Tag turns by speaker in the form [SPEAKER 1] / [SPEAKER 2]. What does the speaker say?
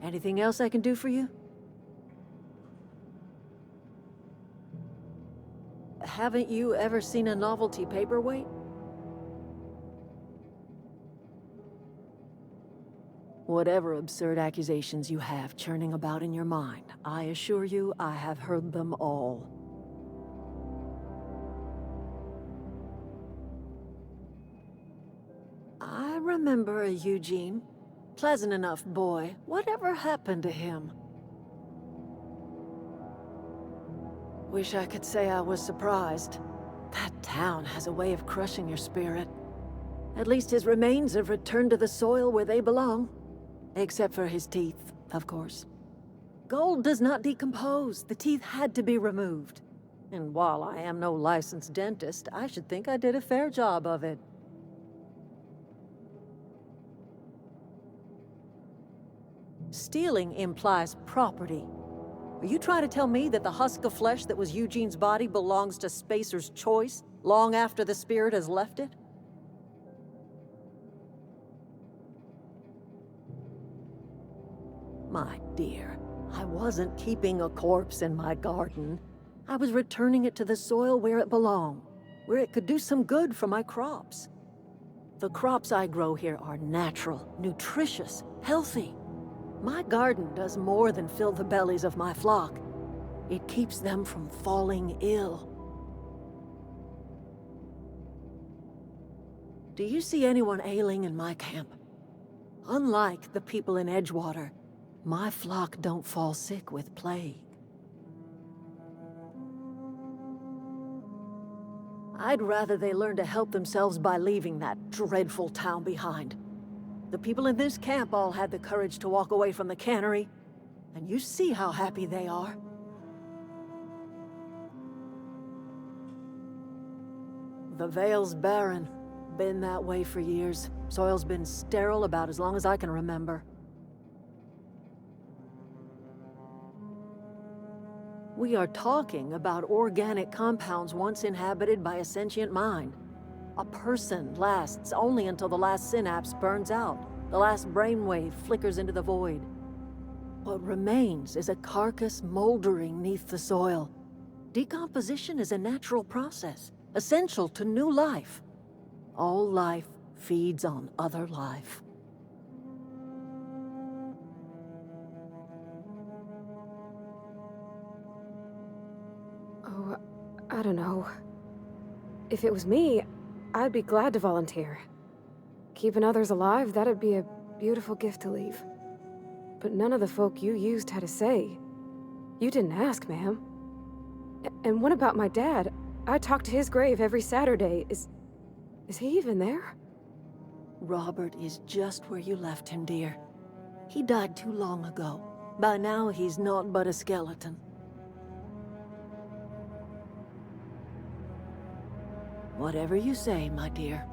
[SPEAKER 1] Anything else I can do for you? Haven't you ever seen a novelty paperweight? Whatever absurd accusations you have churning about in your mind, I assure you I have heard them all. I remember a Eugene. Pleasant enough boy. Whatever happened to him? Wish I could say I was surprised. That town has a way of crushing your spirit. At least his remains have returned to the soil where they belong. Except for his teeth, of course. Gold does not decompose. The teeth had to be removed. And while I am no licensed dentist, I should think I did a fair job of it. Stealing implies property. Are you trying to tell me that the husk of flesh that was Eugene's body belongs to Spacer's choice long after the spirit has left it? My dear, I wasn't keeping a corpse in my garden. I was returning it to the soil where it belonged, where it could do some good for my crops. The crops I grow here are natural, nutritious, healthy. My garden does more than fill the bellies of my flock. It keeps them from falling ill. Do you see anyone ailing in my camp? Unlike the people in Edgewater, my flock don't fall sick with plague. I'd rather they learn to help themselves by leaving that dreadful town behind. The people in this camp all had the courage to walk away from the cannery, and you see how happy they are. The Vale's barren. Been that way for years. Soil's been sterile about as long as I can remember. We are talking about organic compounds once inhabited by a sentient mind. A person lasts only until the last synapse burns out, the last brainwave flickers into the void. What remains is a carcass moldering neath the soil. Decomposition is a natural process, essential to new life. All life feeds on other life.
[SPEAKER 2] Oh, I don't know. If it was me, I'd be glad to volunteer. Keeping others alive, that'd be a beautiful gift to leave. But none of the folk you used had a say. You didn't ask, ma'am. And what about my dad? I talk to his grave every Saturday. Is he even there?
[SPEAKER 1] Robert is just where you left him, dear. He died too long ago. By now, he's naught but a skeleton. Whatever you say, my dear.